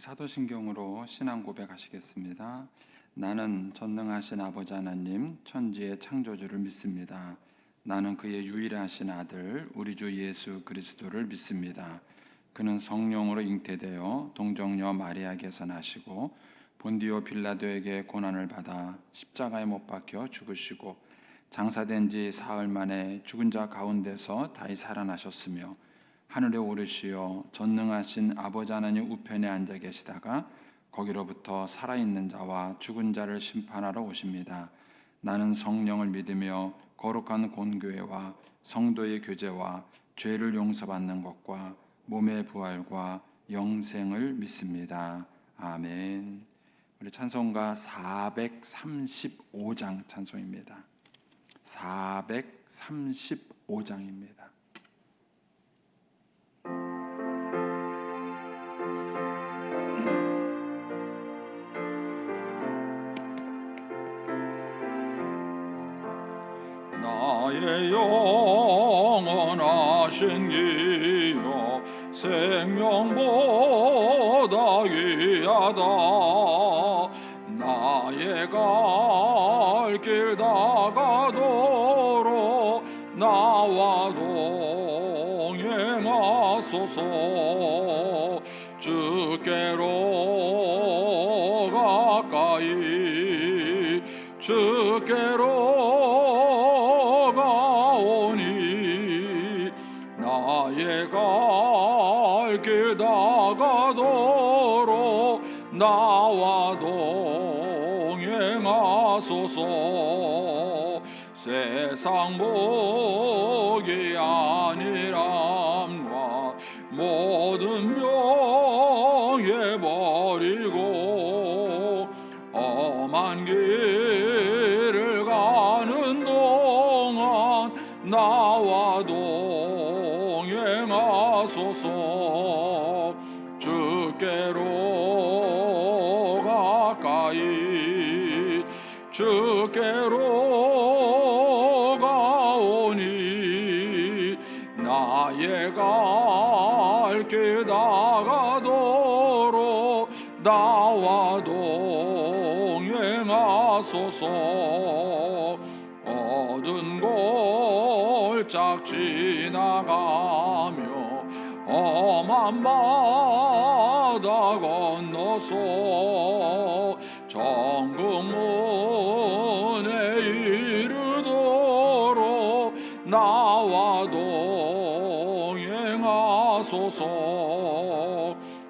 사도신경으로 신앙 고백하시겠습니다. 나는 전능하신 아버지 하나님 천지의 창조주를 믿습니다. 나는 그의 유일하신 아들 우리 주 예수 그리스도를 믿습니다. 그는 성령으로 잉태되어 동정녀 마리아에게서 나시고 본디오 빌라도에게 고난을 받아 십자가에 못 박혀 죽으시고 장사된 지 사흘 만에 죽은 자 가운데서 다시 살아나셨으며 하늘에 오르시어 전능하신 아버지 하나님 우편에 앉아 계시다가 거기로부터 살아있는 자와 죽은 자를 심판하러 오십니다. 나는 성령을 믿으며 거룩한 공교회와 성도의 교제와 죄를 용서받는 것과 몸의 부활과 영생을 믿습니다. 아멘. 우리 찬송가 435장 찬송입니다. 435장입니다. 나의 영원하신 이여 생명보다 귀하다. 나의 갈 길 다가도록 나와 동행하소서. 주께로 가까이 주께로 가오니 나의 갈 길 다가도록 나와 동행하소서. 세상 복이 아니람과 모든 명예 버리고 험한 길을 가는 동안 나와 동행하소서. 주께로 가까이 주께로 가오니 나의 갈 길 다가도록 나와 동행하소서. 어두운 골짝 지나가며 험한 바다 건너서 정금문에 이르도록 나와 동행하소서.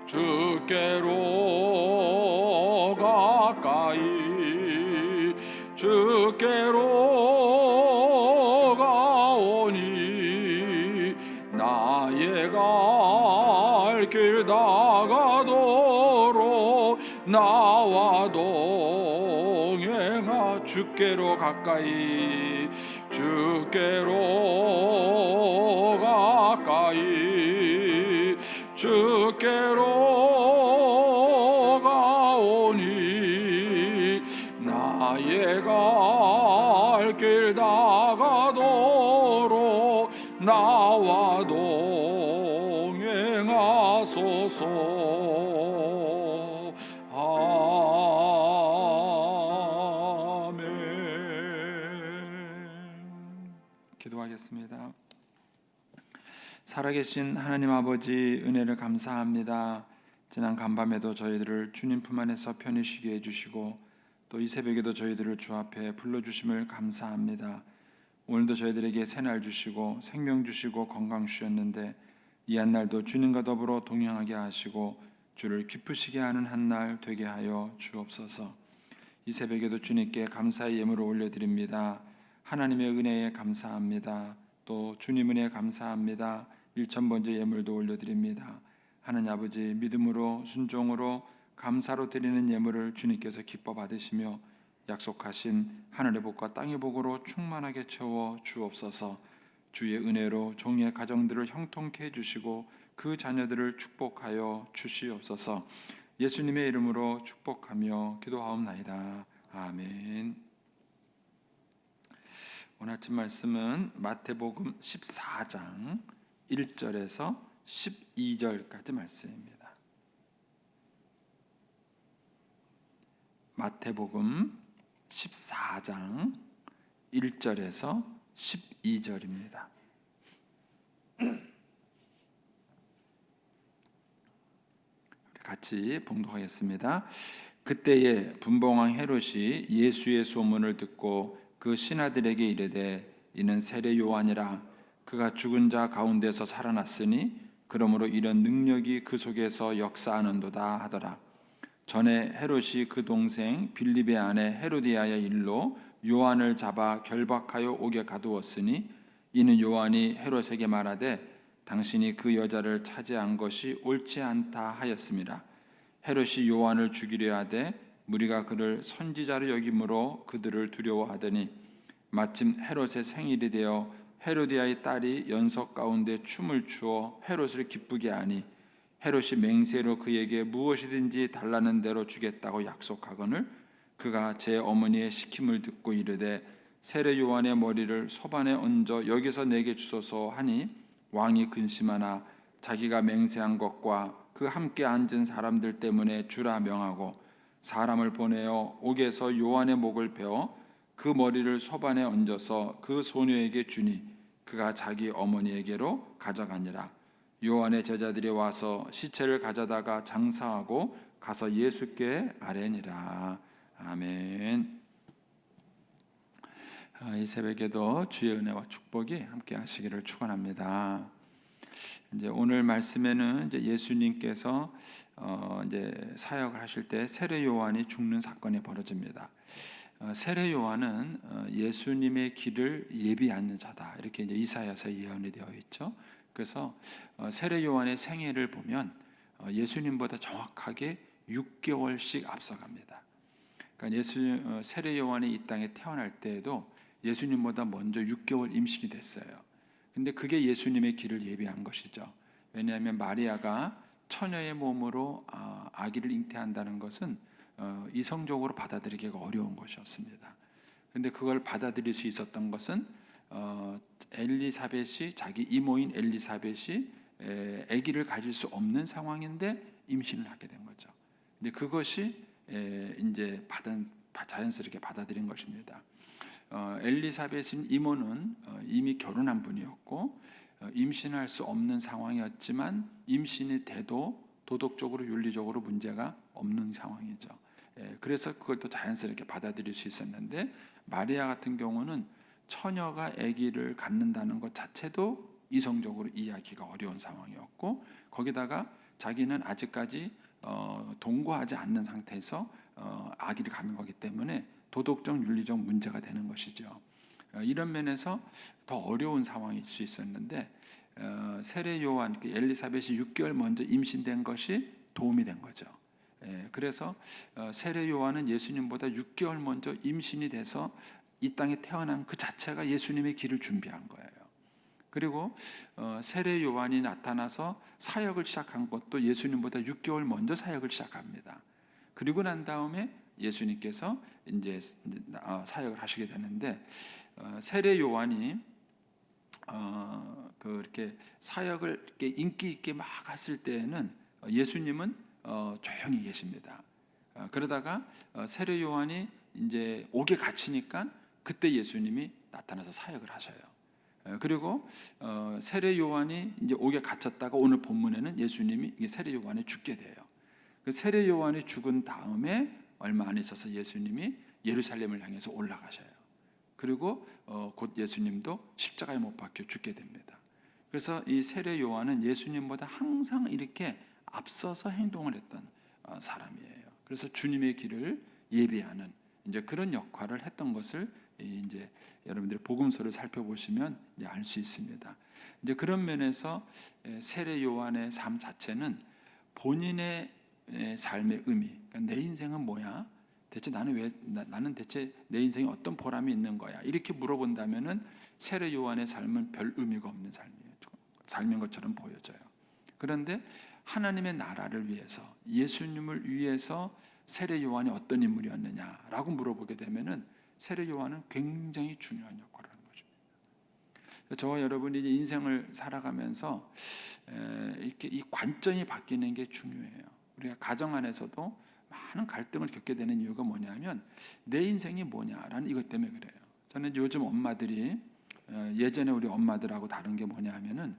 주께로 가까이 주께로 가오니 나의 갈 길 다가도록 나와 동행하. 주께로 가까이 주께로 가까이 주께로 가오니 나의 갈 길 다가도록 나와 동행하소서. 아멘. 기도하겠습니다. 살아계신 하나님 아버지, 은혜를 감사합니다. 지난 간밤에도 저희들을 주님 품 안에서 편히 쉬게 해주시고 또 이 새벽에도 저희들을 주 앞에 불러주심을 감사합니다. 오늘도 저희들에게 새날 주시고 생명 주시고 건강 주셨는데 이 한날도 주님과 더불어 동행하게 하시고 주를 기쁘시게 하는 한날 되게 하여 주옵소서. 이 새벽에도 주님께 감사의 예물을 올려드립니다. 하나님의 은혜에 감사합니다. 또 주님 은혜에 감사합니다. 1000번째 예물도 올려드립니다. 하나님 아버지, 믿음으로 순종으로 감사로 드리는 예물을 주님께서 기뻐 받으시며 약속하신 하늘의 복과 땅의 복으로 충만하게 채워 주옵소서. 주의 은혜로 종의 가정들을 형통케 해주시고 그 자녀들을 축복하여 주시옵소서. 예수님의 이름으로 축복하며 기도하옵나이다. 아멘. 오늘 아침 말씀은 마태복음 14장 1절에서 12절까지 말씀입니다. 마태복음 14장 1절에서 12절입니다. 같이 봉독하겠습니다. 그때에 분봉왕 헤롯이 예수의 소문을 듣고 그 신하들에게 이르되 이는 세례 요한이라 그가 죽은 자 가운데서 살아났으니 그러므로 이런 능력이 그 속에서 역사하는도다 하더라. 전에 헤롯이 그 동생 빌립의 아내 헤로디아의 일로 요한을 잡아 결박하여 옥에 가두었으니 이는 요한이 헤롯에게 말하되 당신이 그 여자를 차지한 것이 옳지 않다 하였음이라. 헤롯이 요한을 죽이려 하되 무리가 그를 선지자로 여김으로 그들을 두려워하더니 마침 헤롯의 생일이 되어 헤로디아의 딸이 연석 가운데 춤을 추어 헤롯을 기쁘게 하니 헤롯이 맹세로 그에게 무엇이든지 달라는 대로 주겠다고 약속하거늘 그가 제 어머니의 시킴을 듣고 이르되 세례 요한의 머리를 소반에 얹어 여기서 내게 주소서 하니 왕이 근심하나 자기가 맹세한 것과 그 함께 앉은 사람들 때문에 주라 명하고 사람을 보내어 옥에서 요한의 목을 베어 그 머리를 소반에 얹어서 그 소녀에게 주니 그가 자기 어머니에게로 가져가니라. 요한의 제자들이 와서 시체를 가져다가 장사하고 가서 예수께 아뢰니라. 아멘. 이 새벽에도 주의 은혜와 축복이 함께 하시기를 축원합니다. 이제 오늘 말씀에는 이제 예수님께서 이제 사역을 하실 때 세례 요한이 죽는 사건이 벌어집니다. 세례 요한은 예수님의 길을 예비하는 자다. 이렇게 이제 이사야서에 예언이 되어 있죠. 그래서 세례 요한의 생애를 보면 예수님보다 정확하게 6개월씩 앞서갑니다. 그러니까 세례 요한이 이 땅에 태어날 때에도 예수님보다 먼저 6개월 임신이 됐어요. 근데 그게 예수님의 길을 예비한 것이죠. 왜냐하면 마리아가 처녀의 몸으로 아기를 잉태한다는 것은 이성적으로 받아들이기가 어려운 것이었습니다. 근데 그걸 받아들일 수 있었던 것은 엘리사벳이 자기 이모인 엘리사벳이 아기를 가질 수 없는 상황인데 임신을 하게 된 거죠. 근데 그것이 이제 자연스럽게 받아들인 것입니다. 엘리사벳인 이모는 이미 결혼한 분이었고 임신할 수 없는 상황이었지만 임신이 돼도 도덕적으로 윤리적으로 문제가 없는 상황이죠. 그래서 그걸 또 자연스럽게 받아들일 수 있었는데 마리아 같은 경우는 처녀가 아기를 갖는다는 것 자체도 이성적으로 이해하기가 어려운 상황이었고 거기다가 자기는 아직까지 동거하지 않는 상태에서 아기를 갖는 거기 때문에 도덕적 윤리적 문제가 되는 것이죠. 이런 면에서 더 어려운 상황일 수 있었는데 세례 요한 엘리사벳이 6개월 먼저 임신된 것이 도움이 된 거죠. 그래서 세례 요한은 예수님보다 6개월 먼저 임신이 돼서 이 땅에 태어난 그 자체가 예수님의 길을 준비한 거예요. 그리고 세례 요한이 나타나서 사역을 시작한 것도 예수님보다 6개월 먼저 사역을 시작합니다. 그리고 난 다음에 예수님께서 이제 사역을 하시게 되는데 세례 요한이 그렇게 사역을 이렇게 인기 있게 막 했을 때에는 예수님은 조용히 계십니다. 그러다가 세례 요한이 이제 옥에 갇히니까 그때 예수님이 나타나서 사역을 하셔요. 그리고 세례 요한이 이제 옥에 갇혔다가 오늘 본문에는 예수님이 세례 요한이 죽게 돼요. 그 세례 요한이 죽은 다음에 얼마 안 있어서 예수님이 예루살렘을 향해서 올라가셔요. 그리고 곧 예수님도 십자가에 못 박혀 죽게 됩니다. 그래서 이 세례 요한은 예수님보다 항상 이렇게 앞서서 행동을 했던 사람이에요. 그래서 주님의 길을 예비하는 이제 그런 역할을 했던 것을 이제 여러분들이 복음서를 살펴보시면 알 수 있습니다. 이제 그런 면에서 세례 요한의 삶 자체는 본인의 삶의 의미, 그러니까 내 인생은 뭐야? 대체 나는 대체 내 인생에 어떤 보람이 있는 거야? 이렇게 물어본다면은 세례 요한의 삶은 별 의미가 없는 삶인 것처럼 보여져요. 그런데 하나님의 나라를 위해서 예수님을 위해서 세례 요한이 어떤 인물이었느냐라고 물어보게 되면은 세례 요한은 굉장히 중요한 역할을 하는 것입니다. 저와 여러분이 인생을 살아가면서 이렇게 이 관점이 바뀌는 게 중요해요. 우리가 가정 안에서도 많은 갈등을 겪게 되는 이유가 뭐냐면 내 인생이 뭐냐라는 이것 때문에 그래요. 저는 요즘 엄마들이 예전에 우리 엄마들하고 다른 게 뭐냐 하면은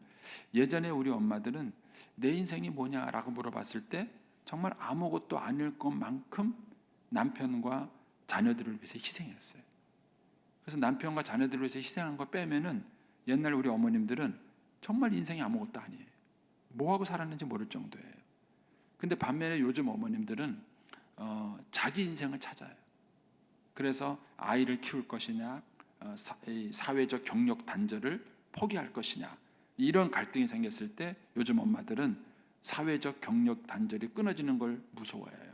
예전에 우리 엄마들은 내 인생이 뭐냐라고 물어봤을 때 정말 아무것도 아닐 것만큼 남편과 자녀들을 위해서 희생했어요. 그래서 남편과 자녀들을 위해서 희생한 거 빼면은 옛날 우리 어머님들은 정말 인생이 아무것도 아니에요. 뭐하고 살았는지 모를 정도예요. 근데 반면에 요즘 어머님들은 자기 인생을 찾아요. 그래서 아이를 키울 것이냐, 사회적 경력 단절을 포기할 것이냐, 이런 갈등이 생겼을 때 요즘 엄마들은 사회적 경력 단절이 끊어지는 걸 무서워해요.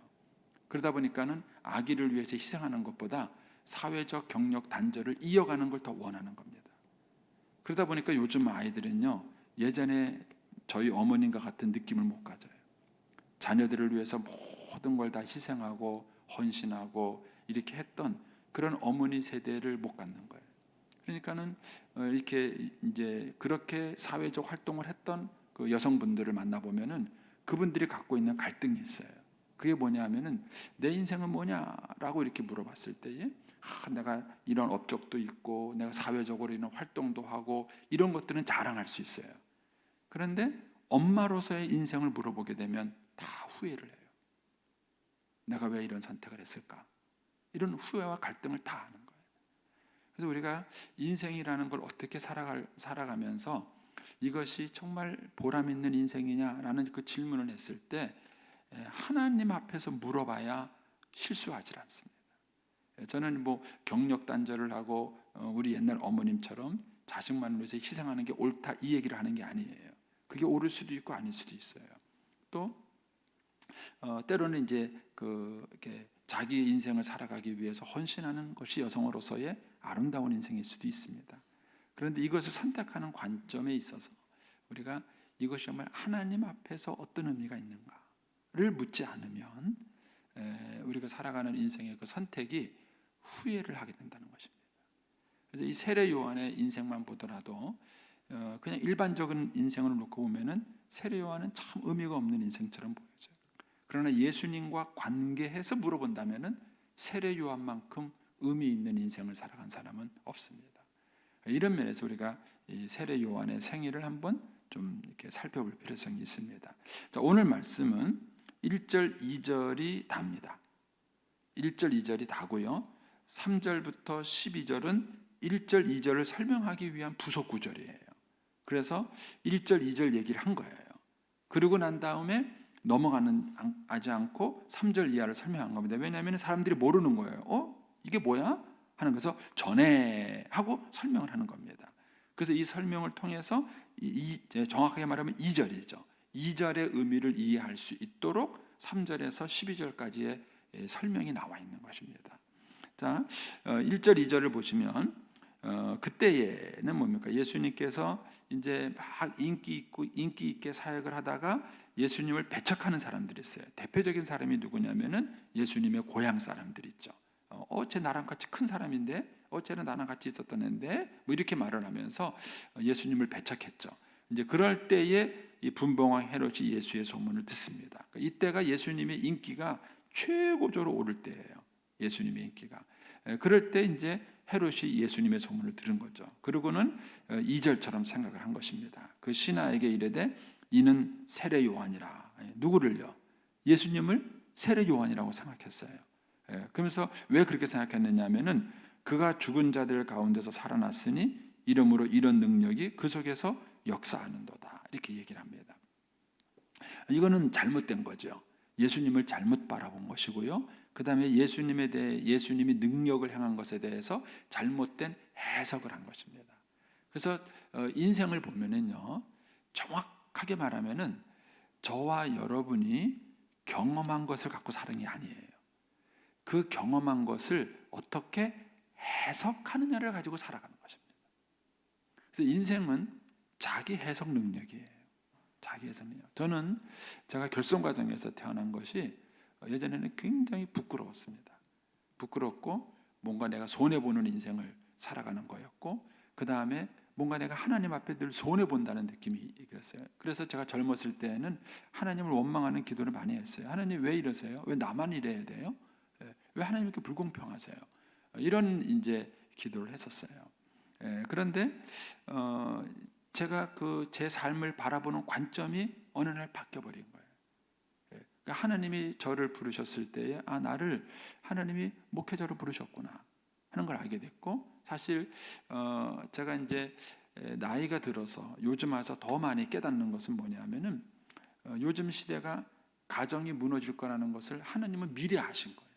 그러다 보니까는 아기를 위해서 희생하는 것보다 사회적 경력 단절을 이어가는 걸 더 원하는 겁니다. 그러다 보니까 요즘 아이들은요, 예전에 저희 어머님과 같은 느낌을 못 가져요. 자녀들을 위해서 모든 걸 다 희생하고 헌신하고 이렇게 했던 그런 어머니 세대를 못 갖는 거예요. 그러니까는 이렇게 이제 그렇게 사회적 활동을 했던 그 여성분들을 만나 보면은 그분들이 갖고 있는 갈등이 있어요. 그게 뭐냐면은 내 인생은 뭐냐라고 이렇게 물어봤을 때에 내가 이런 업적도 있고 내가 사회적으로 이런 활동도 하고 이런 것들은 자랑할 수 있어요. 그런데 엄마로서의 인생을 물어보게 되면 다 후회를 해요. 내가 왜 이런 선택을 했을까? 이런 후회와 갈등을 다 하는 거예요. 그래서 우리가 인생이라는 걸 어떻게 살아가면서 이것이 정말 보람 있는 인생이냐라는 그 질문을 했을 때 하나님 앞에서 물어봐야 실수하지 않습니다. 저는 뭐 경력 단절을 하고 우리 옛날 어머님처럼 자식만을 위해서 희생하는 게 옳다 이 얘기를 하는 게 아니에요. 그게 옳을 수도 있고 아닐 수도 있어요. 또 때로는 이제 이렇게 자기 인생을 살아가기 위해서 헌신하는 것이 여성으로서의 아름다운 인생일 수도 있습니다. 그런데 이것을 선택하는 관점에 있어서 우리가 이것이 정말 하나님 앞에서 어떤 의미가 있는가를 묻지 않으면 우리가 살아가는 인생의 그 선택이 후회를 하게 된다는 것입니다. 그래서 이 세례 요한의 인생만 보더라도 그냥 일반적인 인생을 놓고 보면은 세례 요한은 참 의미가 없는 인생처럼 보여져요. 그러나 예수님과 관계해서 물어본다면은 세례 요한만큼 의미 있는 인생을 살아간 사람은 없습니다. 이런 면에서 우리가 이 세례 요한의 생애를 한번 좀 이렇게 살펴볼 필요성이 있습니다. 자, 오늘 말씀은 1절, 2절이 답니다. 1절, 2절이 다고요. 3절부터 12절은 1절, 2절을 설명하기 위한 부속 구절이에요. 그래서 1절, 2절 얘기를 한 거예요. 그러고 난 다음에 넘어가지 않고 3절 이하를 설명한 겁니다. 왜냐하면 사람들이 모르는 거예요. 이게 뭐야? 하는 것에서 전에 하고 설명을 하는 겁니다. 그래서 이 설명을 통해서 정확하게 말하면 2절이죠. 2절의 의미를 이해할 수 있도록 3절에서 12절까지의 설명이 나와 있는 것입니다. 자, 1절, 2절을 보시면 그때에는 뭡니까? 예수님께서 이제 막 인기 있게 사역을 하다가 예수님을 배척하는 사람들이 있어요. 대표적인 사람이 누구냐면은 예수님의 고향 사람들 있죠. 쟤 나랑 같이 큰 사람인데, 쟤는 나랑 같이 있었던 애인데, 뭐 이렇게 말을 하면서 예수님을 배척했죠. 이제 그럴 때에 이 분봉왕 헤롯이 예수의 소문을 듣습니다. 이때가 예수님의 인기가 최고조로 오를 때예요. 예수님의 인기가. 그럴 때 이제 헤롯이 예수님의 소문을 들은 거죠. 그러고는 2절처럼 생각을 한 것입니다. 그 신하에게 이르되 이는 세례 요한이라. 누구를요? 예수님을 세례 요한이라고 생각했어요. 그러면서 왜 그렇게 생각했느냐 하면은 그가 죽은 자들 가운데서 살아났으니 이러므로 이런 능력이 그 속에서 역사하는도다. 이렇게 얘기를 합니다. 이거는 잘못된 거죠. 예수님을 잘못 바라본 것이고요. 그 다음에 예수님에 대해 예수님이 능력을 행한 것에 대해서 잘못된 해석을 한 것입니다. 그래서 인생을 보면은요, 정확하게 말하면은 저와 여러분이 경험한 것을 갖고 사는 게 아니에요. 그 경험한 것을 어떻게 해석하느냐를 가지고 살아가는 것입니다. 그래서 인생은 자기 해석 능력이에요. 자기 해석 능력. 저는 제가 결혼 과정에서 태어난 것이 예전에는 굉장히 부끄러웠습니다. 부끄럽고 뭔가 내가 손해보는 인생을 살아가는 거였고, 그 다음에 뭔가 내가 하나님 앞에 늘 손해 본다는 느낌이 그랬어요. 그래서 제가 젊었을 때는 하나님을 원망하는 기도를 많이 했어요. 하나님 왜 이러세요? 왜 나만 이래야 돼요? 왜 하나님 이렇게 불공평하세요? 이런 이제 기도를 했었어요. 그런데 제가 그 제 삶을 바라보는 관점이 어느 날 바뀌어 버린 거예요. 그러니까 하나님이 저를 부르셨을 때에 나를 하나님이 목회자로 부르셨구나 하는 걸 알게 됐고, 사실 제가 이제 나이가 들어서 요즘 와서 더 많이 깨닫는 것은 뭐냐면은 요즘 시대가 가정이 무너질 거라는 것을 하나님은 미리 아신 거예요.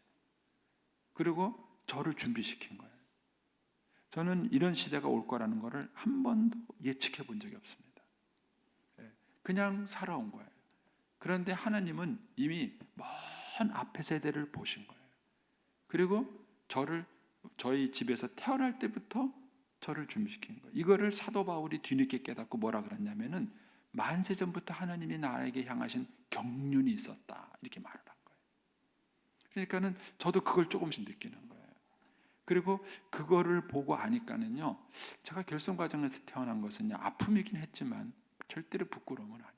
그리고 저를 준비시킨 거예요. 저는 이런 시대가 올 거라는 것을 한 번도 예측해 본 적이 없습니다. 그냥 살아온 거예요. 그런데 하나님은 이미 먼 앞의 세대를 보신 거예요. 그리고 저희 집에서 태어날 때부터 저를 준비시킨 거예요. 이거를 사도 바울이 뒤늦게 깨닫고 뭐라 그랬냐면은 만세 전부터 하나님이 나에게 향하신 경륜이 있었다, 이렇게 말을 한 거예요. 그러니까는 저도 그걸 조금씩 느끼는 거예요. 그리고 그거를 보고 아니까는요, 제가 결성 과정에서 태어난 것은요, 아픔이긴 했지만 절대로 부끄러움은 아니에요.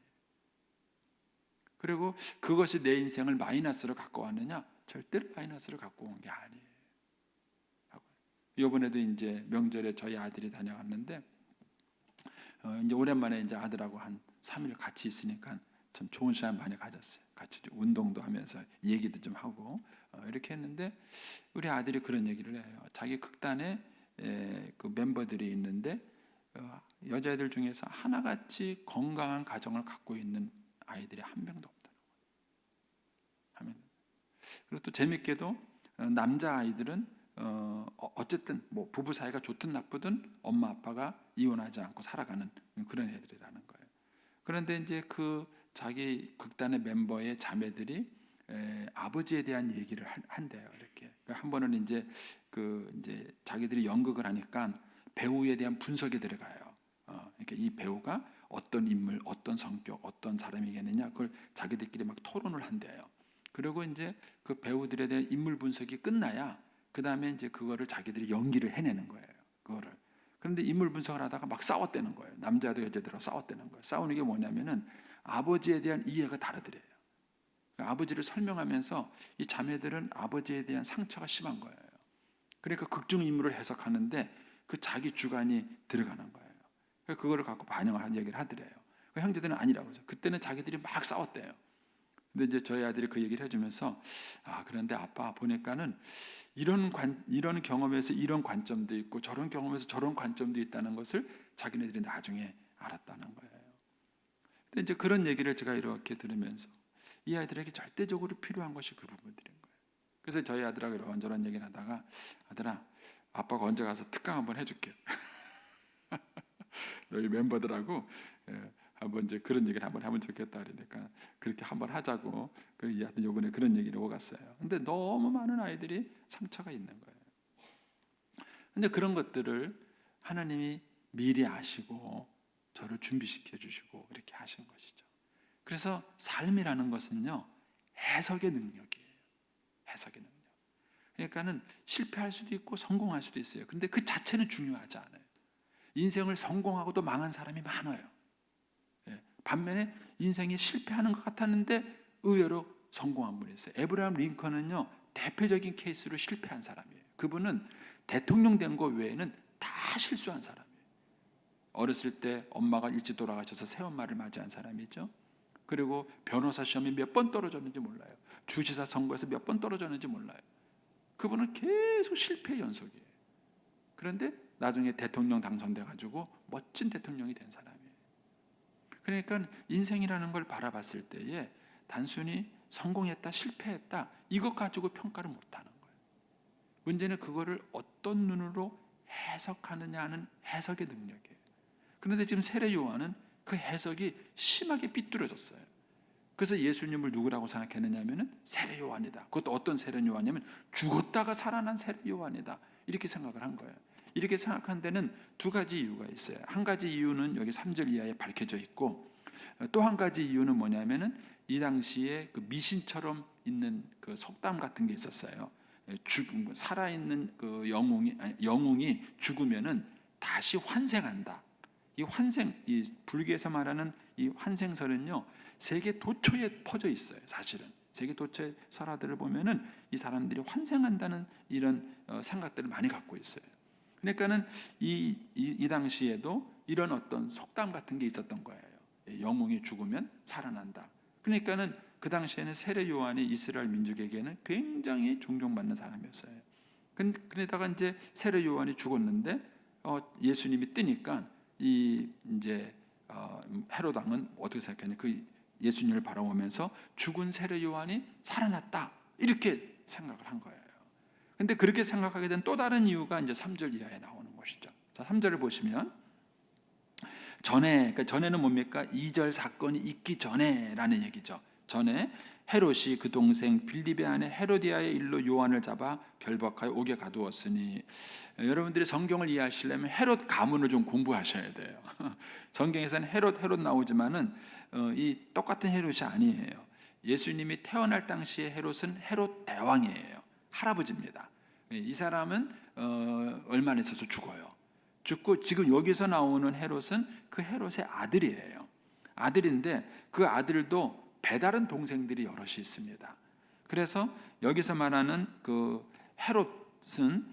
그리고 그것이 내 인생을 마이너스로 갖고 왔느냐? 절대로 마이너스로 갖고 온 게 아니에요. 이번에도 이제 명절에 저희 아들이 다녀갔는데 이제 오랜만에 이제 아들하고 한 3일 같이 있으니까 참 좋은 시간 많이 가졌어요. 같이 운동도 하면서 얘기도 좀 하고 이렇게 했는데, 우리 아들이 그런 얘기를 해요. 자기 극단에 그 멤버들이 있는데 여자애들 중에서 하나같이 건강한 가정을 갖고 있는 아이들이 한 명도 없다는 거예요. 그리고 또 재밌게도 남자 아이들은 어쨌든 뭐 부부 사이가 좋든 나쁘든 엄마 아빠가 이혼하지 않고 살아가는 그런 애들이라는 거예요. 그런데 이제 그 자기 극단의 멤버의 자매들이 아버지에 대한 얘기를 한대요. 이렇게 한 번은 이제 이제 자기들이 연극을 하니까 배우에 대한 분석에 들어가요. 그러니까 이 배우가 어떤 인물, 어떤 성격, 어떤 사람이겠느냐, 그걸 자기들끼리 막 토론을 한대요. 그리고 이제 그 배우들에 대한 인물 분석이 끝나야 그 다음에 이제 그거를 자기들이 연기를 해내는 거예요. 그거를. 그런데 인물 분석을 하다가 막 싸웠다는 거예요. 남자도 여자들하고 싸웠다는 거예요. 싸우는 게 뭐냐면은 아버지에 대한 이해가 다르더래요. 그러니까 아버지를 설명하면서 이 자매들은 아버지에 대한 상처가 심한 거예요. 그러니까 극중 인물을 해석하는데 그 자기 주관이 들어가는 거예요. 그러니까 그거를 갖고 반영을 한 얘기를 하더래요. 그 형제들은 아니라고 해서 그때는 자기들이 막 싸웠대요. 근데 이제 저희 아들이 그 얘기를 해주면서 그런데 아빠 보니까는 이런 경험에서 이런 관점도 있고 저런 경험에서 저런 관점도 있다는 것을 자기네들이 나중에 알았다는 거예요. 근데 이제 그런 얘기를 제가 이렇게 들으면서 이 아이들에게 절대적으로 필요한 것이 그 부분들인 거예요. 그래서 저희 아들하고 이런저런 얘기를 하다가 아들아, 아빠가 언제 가서 특강 한번 해줄게. 너희 멤버들하고 한번 이제 그런 얘기를 한번 하면 좋겠다 그러니까 그렇게 한번 하자고 이 아들 이번에 그런 얘기를 오갔어요. 근데 너무 많은 아이들이 상처가 있는 거예요. 근데 그런 것들을 하나님이 미리 아시고 저를 준비시켜 주시고 이렇게 하신 것이죠. 그래서 삶이라는 것은요, 해석의 능력이에요. 해석의 능력. 그러니까는 실패할 수도 있고 성공할 수도 있어요. 근데 그 자체는 중요하지 않아요. 인생을 성공하고도 망한 사람이 많아요. 반면에 인생이 실패하는 것 같았는데 의외로 성공한 분이 있어요. 에브라함 링컨은요, 대표적인 케이스로 실패한 사람이에요. 그분은 대통령 된 거 외에는 다 실수한 사람이에요. 어렸을 때 엄마가 일찍 돌아가셔서 새엄마를 맞이한 사람이죠. 그리고 변호사 시험에 몇 번 떨어졌는지 몰라요. 주지사 선거에서 몇 번 떨어졌는지 몰라요. 그분은 계속 실패의 연속이에요. 그런데 나중에 대통령 당선돼가지고 멋진 대통령이 된 사람이에요. 그러니까 인생이라는 걸 바라봤을 때에 단순히 성공했다, 실패했다 이것 가지고 평가를 못하는 거예요. 문제는 그거를 어떤 눈으로 해석하느냐 하는 해석의 능력이에요. 그런데 지금 세례 요한은 그 해석이 심하게 삐뚤어졌어요. 그래서 예수님을 누구라고 생각했느냐 하면 세례 요한이다. 그것도 어떤 세례 요한이냐면 죽었다가 살아난 세례 요한이다. 이렇게 생각을 한 거예요. 이렇게 생각한 데는 두 가지 이유가 있어요. 한 가지 이유는 여기 3절 이하에 밝혀져 있고, 또 한 가지 이유는 뭐냐면은 이 당시에 그 미신처럼 있는 그 속담 같은 게 있었어요. 살아있는 그 영웅이 죽으면은 다시 환생한다. 이 환생, 이 불교에서 말하는 이 환생설은요, 세계 도처에 퍼져 있어요. 사실은 세계 도처의 설화들을 보면은 이 사람들이 환생한다는 이런 생각들을 많이 갖고 있어요. 그러니까는 이 당시에도 이런 어떤 속담 같은 게 있었던 거예요. 영웅이 죽으면 살아난다. 그러니까는 그 당시에는 세례 요한이 이스라엘 민족에게는 굉장히 존경받는 사람이었어요. 그러다가 이제 세례 요한이 죽었는데 예수님이 뜨니까 이제 헤롯 왕은 어떻게 생각했냐? 그 예수님을 바라보면서 죽은 세례 요한이 살아났다 이렇게 생각을 한 거예요. 근데 그렇게 생각하게 된 또 다른 이유가 이제 3절 이하에 나오는 것이죠. 자, 3절을 보시면 그러니까 전에는 뭡니까? 2절 사건이 있기 전에라는 얘기죠. 전에 헤롯이 그 동생 빌립의 아내 헤로디아의 일로 요한을 잡아 결박하여 옥에 가두었으니, 여러분들이 성경을 이해하시려면 헤롯 가문을 좀 공부하셔야 돼요. 성경에서는 헤롯 나오지만은 이 똑같은 헤롯이 아니에요. 예수님이 태어날 당시의 헤롯은 헤롯 대왕이에요. 할아버지입니다. 이 사람은 얼마 안 있어서 죽고 지금 여기서 나오는 헤롯은 그 헤롯의 아들이에요. 아들인데 그 아들도 배다른 동생들이 여럿이 있습니다. 그래서 여기서 말하는 그 헤롯은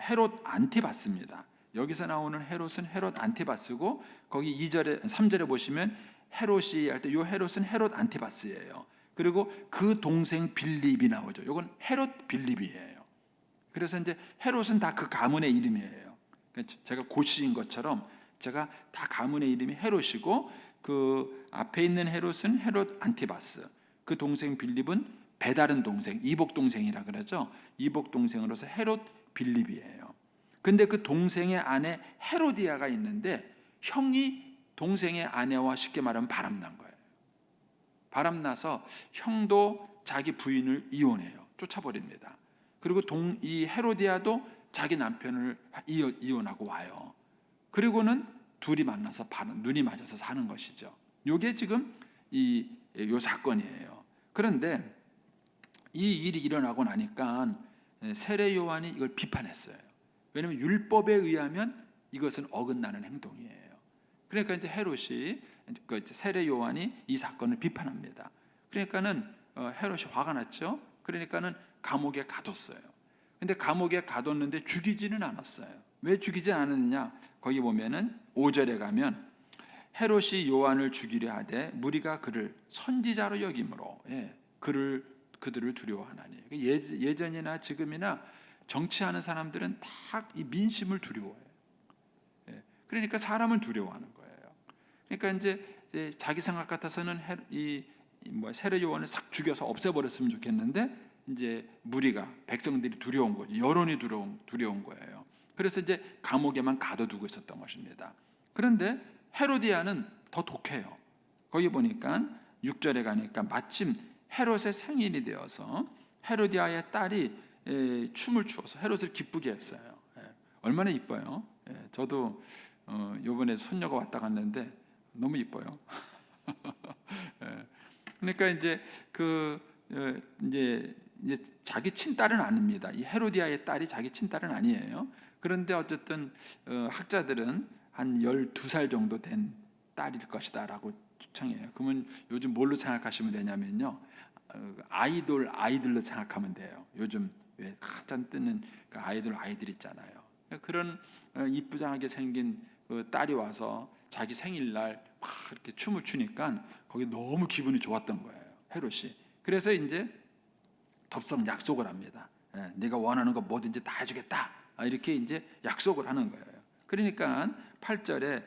헤롯 안티바스입니다. 여기서 나오는 헤롯은 헤롯 안티바스고, 거기 2절에 3절에 보시면 헤롯이 할 때 이 헤롯은 헤롯 안티바스예요. 그리고 그 동생 빌립이 나오죠. 이건 헤롯 빌립이에요. 그래서 이제 헤롯은 다 그 가문의 이름이에요. 제가 고시인 것처럼 제가 다 가문의 이름이 헤롯이고, 그 앞에 있는 헤롯은 헤롯 안티바스, 그 동생 빌립은 배다른 동생, 이복 동생이라 그러죠. 이복 동생으로서 헤롯 빌립이에요. 근데 그 동생의 아내 헤로디아가 있는데 형이 동생의 아내와 쉽게 말하면 바람난 거예요. 바람나서 형도 자기 부인을 이혼해요. 쫓아버립니다. 그리고 이 헤로디아도 자기 남편을 이혼하고 와요. 그리고는 둘이 만나서 눈이 맞아서 사는 것이죠. 이게 지금 요 사건이에요. 그런데 이 일이 일어나고 나니까 세례 요한이 이걸 비판했어요. 왜냐하면 율법에 의하면 이것은 어긋나는 행동이에요. 그러니까 이제 헤롯이, 세례 요한이 이 사건을 비판합니다. 그러니까는 헤롯이 화가 났죠. 그러니까는 감옥에 가뒀어요. 근데 감옥에 가뒀는데 죽이지는 않았어요. 왜 죽이지 않았느냐? 거기 보면은 5절에 가면 헤롯이 요한을 죽이려 하되 무리가 그를 선지자로 여김으로 그들을 두려워하나니. 예전이나 지금이나 정치하는 사람들은 다 이 민심을 두려워해요. 그러니까 사람을 두려워하는 거예요. 그러니까 이제 자기 생각 같아서는 세례 요한을 싹 죽여서 없애버렸으면 좋겠는데, 이제 무리가, 백성들이 두려운 거죠. 여론이 두려운 거예요. 그래서 이제 감옥에만 가둬두고 있었던 것입니다. 그런데 헤로디아는 더 독해요. 거기 보니까 6절에 가니까 마침 헤롯의 생일이 되어서 헤로디아의 딸이 춤을 추어서 헤롯을 기쁘게 했어요. 얼마나 이뻐요. 저도 이번에 손녀가 왔다 갔는데 너무 이뻐요. 그러니까 이제 이제 자기 친딸은 아닙니다. 이 헤로디아의 딸이 자기 친딸은 아니에요. 그런데 어쨌든 학자들은 한 12살 정도 된 딸일 것이다라고 추정해요. 그러면 요즘 뭘로 생각하시면 되냐면요, 아이들로 생각하면 돼요. 요즘 왜 한참 뜨는 그 아이들 있잖아요. 그런 이쁘장하게 생긴 그 딸이 와서 자기 생일날 막 이렇게 춤을 추니까 거기 너무 기분이 좋았던 거예요, 헤롯이. 그래서 이제 덥석 약속을 합니다. 네가 원하는 거 뭐든지 다 해주겠다, 이렇게 이제 약속을 하는 거예요. 그러니까 8절에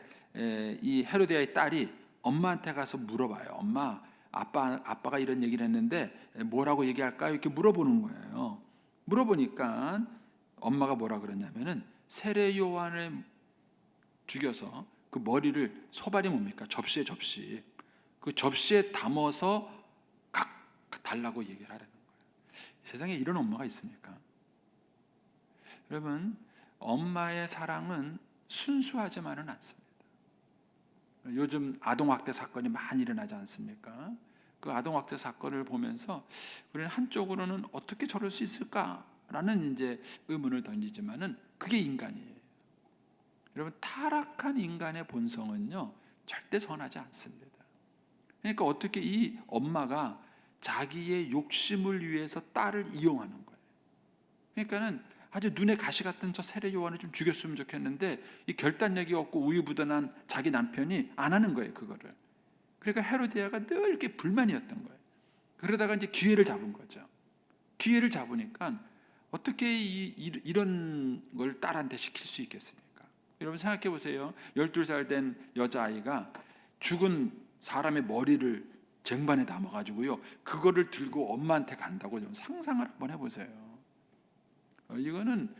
이 헤로디아의 딸이 엄마한테 가서 물어봐요. 엄마, 아빠가 이런 얘기를 했는데 뭐라고 얘기할까요? 이렇게 물어보는 거예요. 물어보니까 엄마가 뭐라 그러냐면은 세례 요한을 죽여서 그 머리를, 소발이 뭡니까? 접시. 그 접시에 담아서 달라고 얘기를 하라는 거예요. 세상에 이런 엄마가 있습니까? 여러분, 엄마의 사랑은 순수하지만은 않습니다. 요즘 아동학대 사건이 많이 일어나지 않습니까? 그 아동학대 사건을 보면서 우리는 한쪽으로는 어떻게 저럴 수 있을까라는 이제 의문을 던지지만은 그게 인간이에요. 여러분, 타락한 인간의 본성은요 절대 선하지 않습니다. 그러니까 어떻게 이 엄마가 자기의 욕심을 위해서 딸을 이용하는 거예요. 그러니까는 아주 눈에 가시 같은 저 세례 요한을 좀 죽였으면 좋겠는데 이 결단력이 없고 우유부단한 자기 남편이 안 하는 거예요, 그거를. 그러니까 헤로디아가 늘 이렇게 불만이었던 거예요. 그러다가 이제 기회를 잡은 거죠. 기회를 잡으니까 어떻게 이런 걸 딸한테 시킬 수 있겠습니까? 여러분 생각해 보세요. 12살 된 여자아이가 죽은 사람의 머리를 쟁반에 담아가지고요, 그거를 들고 엄마한테 간다고 좀 상상을 한번 해보세요. 이거는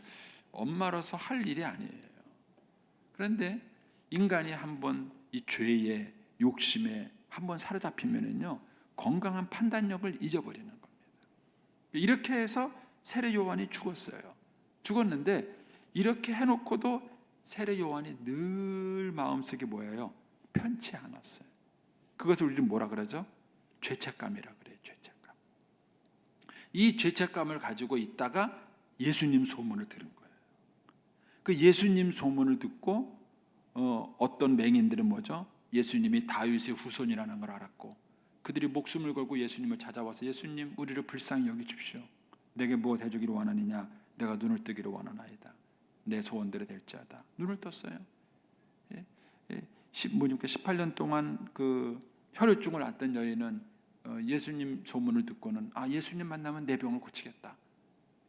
엄마로서 할 일이 아니에요. 그런데 인간이 한번 이 죄의 욕심에 한번 사로잡히면은요, 건강한 판단력을 잊어버리는 겁니다. 이렇게 해서 세례 요한이 죽었어요. 죽었는데 이렇게 해놓고도 세례 요한이 늘 마음속에 뭐예요? 편치 않았어요. 그것을 우리는 뭐라 그러죠? 죄책감이라 그래요. 죄책감. 이 죄책감을 가지고 있다가 예수님 소문을 들은 거예요. 그 예수님 소문을 듣고 어떤 맹인들은 뭐죠? 예수님이 다윗의 후손이라는 걸 알았고, 그들이 목숨을 걸고 예수님을 찾아와서 예수님, 우리를 불쌍히 여기십시오. 내게 무엇 해주기를 원하느냐? 내가 눈을 뜨기를 원하나이다. 내 소원대로 될지어다. 눈을 떴어요. 18년 동안 그 혈루증을 앓던 여인은 예수님 소문을 듣고는 예수님 만나면 내 병을 고치겠다,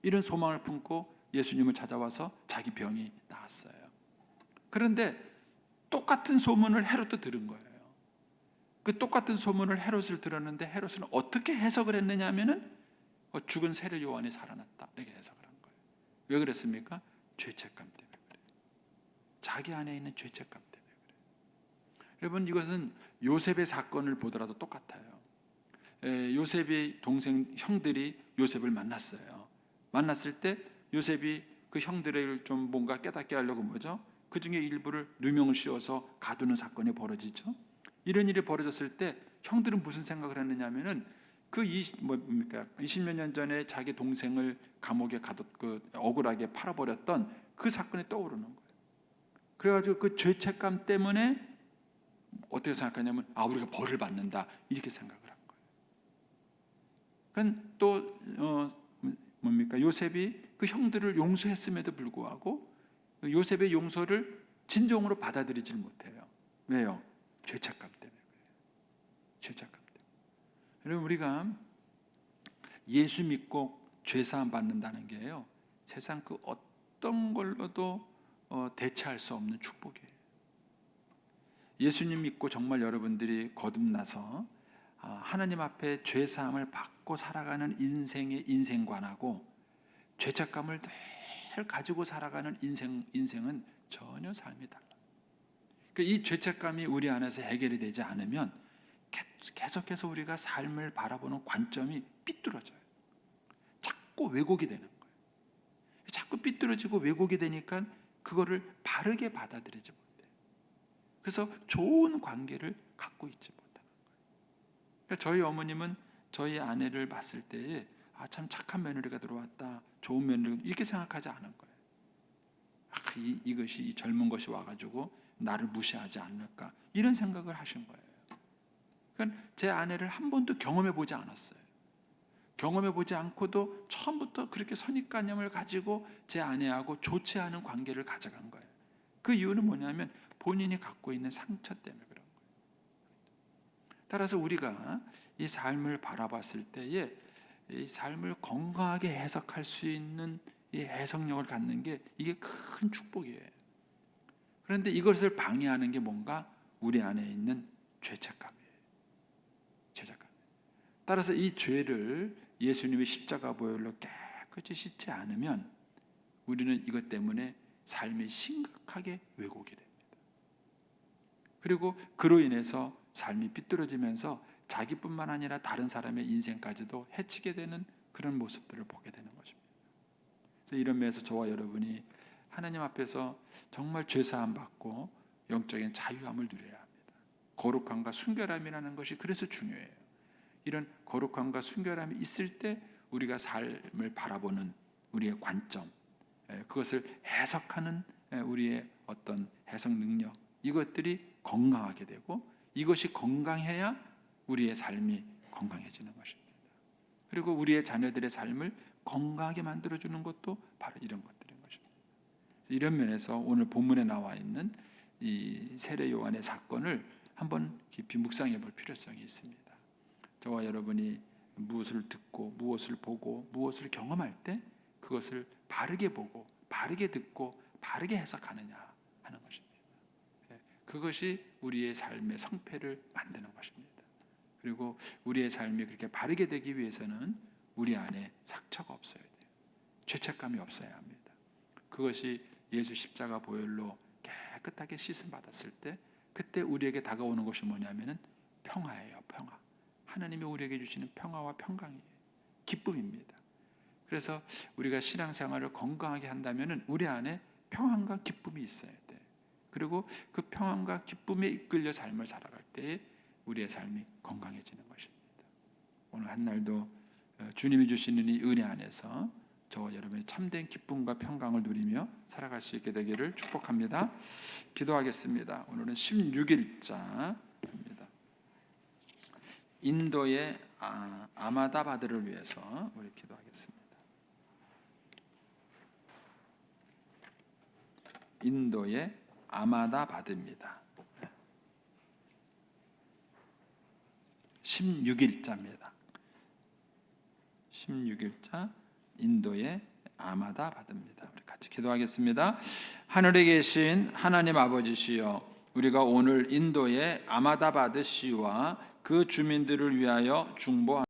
이런 소망을 품고 예수님을 찾아와서 자기 병이 나았어요. 그런데 똑같은 소문을 헤롯도 들은 거예요. 그 똑같은 소문을 헤롯을 들었는데 헤롯은 어떻게 해석을 했느냐 하면은 죽은 세례 요한이 살아났다, 이렇게 해석을 한 거예요. 왜 그랬습니까? 죄책감 때문에 그래요. 자기 안에 있는 죄책감 때문에 그래요. 여러분, 이것은 요셉의 사건을 보더라도 똑같아요. 요셉의 동생 형들이 요셉을 만났어요. 만났을 때 요셉이 그 형들을 좀 뭔가 깨닫게 하려고 뭐죠? 그 중에 일부를 누명을 씌워서 가두는 사건이 벌어지죠. 이런 일이 벌어졌을 때 형들은 무슨 생각을 했느냐면은 그 20몇 년 전에 자기 동생을 감옥에 억울하게 팔아버렸던 그 사건이 떠오르는 거예요. 그래가지고 그 죄책감 때문에 어떻게 생각하냐면 우리가 벌을 받는다, 이렇게 생각을 한 거예요. 그러니까 또 요셉이 그 형들을 용서했음에도 불구하고 요셉의 용서를 진정으로 받아들이질 못해요. 왜요? 죄책감 때문에 그래요. 죄책감 때문에. 여러분, 우리가 예수 믿고 죄사함 받는다는 게요, 세상 그 어떤 걸로도 대체할 수 없는 축복이에요. 예수님 믿고 정말 여러분들이 거듭나서 하나님 앞에 죄사함을 받고 살아가는 인생의 인생관하고 죄책감을 늘 가지고 살아가는 인생은 전혀 삶이 달라요. 이 죄책감이 우리 안에서 해결이 되지 않으면 계속해서 우리가 삶을 바라보는 관점이 삐뚤어져요. 자꾸 왜곡이 되는 거예요. 자꾸 삐뚤어지고 왜곡이 되니까 그거를 바르게 받아들이지 못해요. 그래서 좋은 관계를 갖고 있지 못하는 거예요. 그러니까 저희 어머님은 저희 아내를 봤을 때에 참 착한 며느리가 들어왔다, 좋은 며느리, 이렇게 생각하지 않은 거예요. 이것이 이 젊은 것이 와가지고 나를 무시하지 않을까, 이런 생각을 하신 거예요. 그러니까 제 아내를 한 번도 경험해 보지 않았어요. 경험해 보지 않고도 처음부터 그렇게 선입관념을 가지고 제 아내하고 좋지 않은 관계를 가져간 거예요. 그 이유는 뭐냐면 본인이 갖고 있는 상처 때문에 그런 거예요. 따라서 우리가 이 삶을 바라봤을 때에 이 삶을 건강하게 해석할 수 있는 이 해석력을 갖는 게 이게 큰 축복이에요. 그런데 이것을 방해하는 게 뭔가 우리 안에 있는 죄책감이에요. 죄책감. 따라서 이 죄를 예수님의 십자가 보혈로 깨끗이 씻지 않으면 우리는 이것 때문에 삶이 심각하게 왜곡이 됩니다. 그리고 그로 인해서 삶이 삐뚤어지면서 자기뿐만 아니라 다른 사람의 인생까지도 해치게 되는 그런 모습들을 보게 되는 것입니다. 그래서 이런 면에서 저와 여러분이 하나님 앞에서 정말 죄사함 받고 영적인 자유함을 누려야 합니다. 거룩함과 순결함이라는 것이 그래서 중요해요. 이런 거룩함과 순결함이 있을 때 우리가 삶을 바라보는 우리의 관점, 그것을 해석하는 우리의 어떤 해석 능력, 이것들이 건강하게 되고, 이것이 건강해야 우리의 삶이 건강해지는 것입니다. 그리고 우리의 자녀들의 삶을 건강하게 만들어주는 것도 바로 이런 것들인 것입니다. 이런 면에서 오늘 본문에 나와 있는 이 세례 요한의 사건을 한번 깊이 묵상해 볼 필요성이 있습니다. 저와 여러분이 무엇을 듣고 무엇을 보고 무엇을 경험할 때 그것을 바르게 보고 바르게 듣고 바르게 해석하느냐 하는 것입니다. 그것이 우리의 삶의 성패를 만드는 것입니다. 그리고 우리의 삶이 그렇게 바르게 되기 위해서는 우리 안에 상처가 없어야 돼요. 죄책감이 없어야 합니다. 그것이 예수 십자가 보혈로 깨끗하게 씻음 받았을 때, 그때 우리에게 다가오는 것이 뭐냐면은 평화예요. 평화. 하나님이 우리에게 주시는 평화와 평강이에요. 기쁨입니다. 그래서 우리가 신앙생활을 건강하게 한다면은 우리 안에 평안과 기쁨이 있어야 돼. 그리고 그 평안과 기쁨에 이끌려 삶을 살아갈 때에 우리의 삶이 건강해지는 것입니다. 오늘 한 날도 주님이 주시는 이 은혜 안에서 저와 여러분이 참된 기쁨과 평강을 누리며 살아갈 수 있게 되기를 축복합니다. 기도하겠습니다. 오늘은 16일자입니다. 인도의 아마다바드를 위해서 우리 기도하겠습니다. 인도의 아마다바드입니다. 16일자입니다. 16일자 인도의 아마다바드입니다. 우리 같이 기도하겠습니다. 하늘에 계신 하나님 아버지시여, 우리가 오늘 인도의 아마다바드 시와 그 주민들을 위하여 중보합니다.